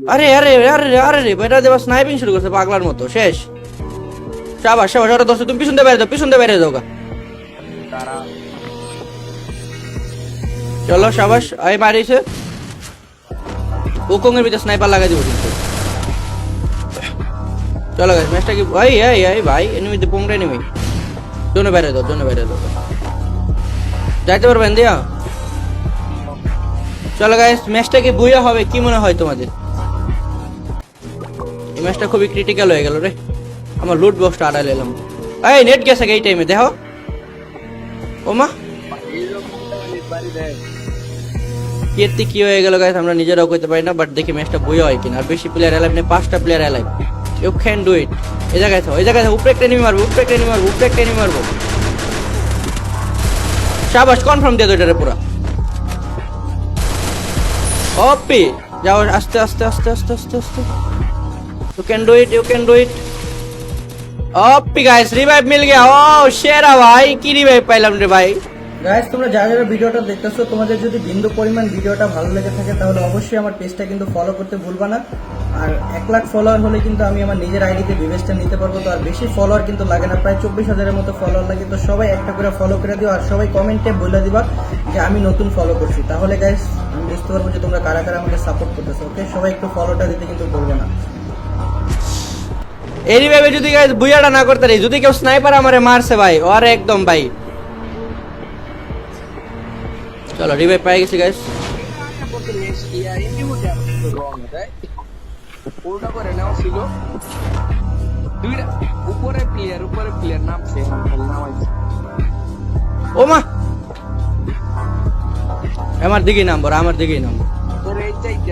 আরে আরে আরে আরে রে বেটা দেবা স্নাইপিং শুরু করছে পাগলার মতো শেষ। শাবাশ শাবাশ, ওরা দোস্ত তুমি পিছন দিয়ে বাইরে দাও, পিছন দিয়ে বাইরে দাও গা। চলো শাবাশ, এই মারিছে ওকং এর ভিতরে স্নাইপার লাগাই দিব কিন্তু। চলো গাইস ম্যাচটা কি ভাই এই এই ভাই এনিমিতে পোংরা এনিমি জোনে বাইরে দাও, জোনে বাইরে দাও, যাইতে পারবেন দিয়া। চলো গাইস ম্যাচটা কি বুইয়া হবে কি মনে হয় তোমাদের? এই ম্যাচটা খুবই ক্রিটিক্যাল হয়ে গেল রে, আমার লুট বক্সটা আড়াই এলাম। এই নেট গেছে এই টাইমে দেখো। ওমা কীর্তি কি হয়ে গেল গাইস আমরা নিজেরাও কইতে পারি না, বাট দেখি ম্যাচটা বুইয়া হয় কিনা। আর বেশি প্লেয়ার এলাইভ নেই, 5টা player alive, you can do it. এই জায়গায় থাও, এই জায়গায় থাও, উপরে একটা এনিমি মারবো, উপরে একটা এনিমি মারবো, উপরে একটা এনিমি মারবো। শাবাশ কনফার্ম দিয়ে দাও এটারে পুরা। ওপি যাও আস্তে আস্তে আস্তে আস্তে আস্তে আস্তে, you can do it, you can do it. OP guys revive মিল গয়া। ও শেরা ভাই কি রিভাইভ পাইলাম রে ভাই। গাইস তোমরা যারা যারা ভিডিওটা দেখতেছো, তোমাদের যদি বিন্দু পরিমাণ ভিডিওটা ভালো লেগে থাকে তাহলে অবশ্যই আমার পেজটা কিন্তু ফলো করতে ভুলবা না। আর 1 লাখ ফলোয়ার হলে কিন্তু আমি আমার নিজের আইডিতে বিবেচনা নিতে পারবো। তো আর বেশি ফলোয়ার কিন্তু লাগে না, প্রায় 24,000-এর মতো ফলোয়ার লাগে। তো সবাই একটা করে ফলো করে দিও, আর সবাই কমেন্টে বলে দিবা যে আমি নতুন ফলো করছি, তাহলে গাইস আমি বুঝতে পারবো যে তোমরা কারা কারা আমাকে সাপোর্ট করতেছো। ওকে, সবাই একটু ফলোটা দিতে কিন্তু ভুলবে না। এই রিভাইভে যদি গাইস বুইয়াটা না করতে রে, যদি কেউ স্নাইপার আমারে মারছে ভাই ওর একদম ভাই। চলো রিভাইভ পাই গেছি গাইস। ওটা করে নেওয়া ছিল দুইটা উপরে প্লেয়ার নামছে নামাইছে। ওমা আমার দিকেই নাম্বার, আমার দিকেই নাম্বার। তোর এই চাইতে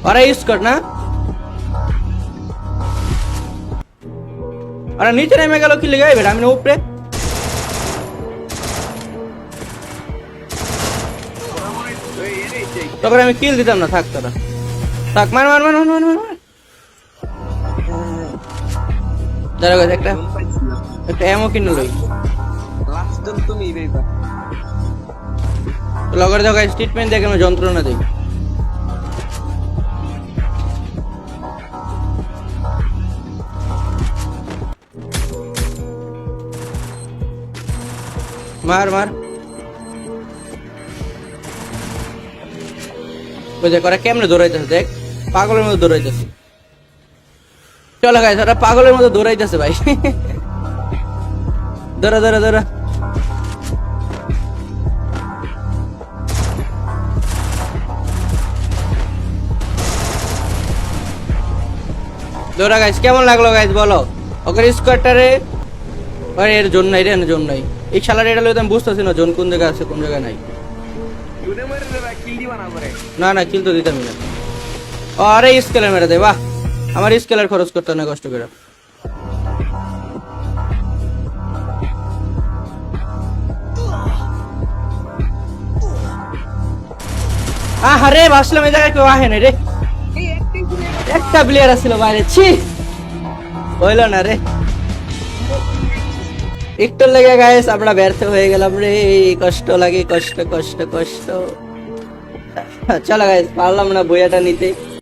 আরে ইউজ কর না, আরে নিচে নেমে গেল কি লেগে বেটা, আমি না উপরে। তখন আমি কিল দিতাম না, থাক তোরা থাক, মার মার মার মার মার মার মার। দাঁড়া গাইস একটা একটা এমও কিনে লই। লাস্ট তুমি রেবা লগরে দাও গাইস, ট্রিটমেন্ট দেখে আমি যন্ত্রণা দেই। মার মার ওই দেখ ওরা কেমনে দৌড়াইতেছে, দেখ পাগলের মতো দৌড়াইতেছে। চলো গাইস ওরা পাগলের মতো দৌড়াইতেছে ভাই। দৌড়া দৌড়া দৌড়া, দৌড়া গাইস। কেমন লাগলো গাইস বলো? ওকে স্কোয়াডটারে আরে এর জোন নাই রে, জোন নাই। এই শালার এটা লইতে আমি বুঝতেছি না জোন কোন জায়গায় আছে কোন জায়গায় নাই। জুনে মারে রে কিল দিবা না করে না না কিল তো দিতামই না। আরে স্কেলার মেরে দে, বাহ আমার স্কেলার খরচ করতে না কষ্ট করে। আরে ভাবছিলাম এই জায়গায় কেউ আহে না রে, একটা প্লেয়ার আছিল বাইরে। ছি হইল না রে, একটু লেগে গাইস আমরা ব্যর্থ হয়ে গেলাম রে, কষ্ট লাগে কষ্ট কষ্ট কষ্ট। চলো গাইস পারলাম না বইয়াটা নিতে।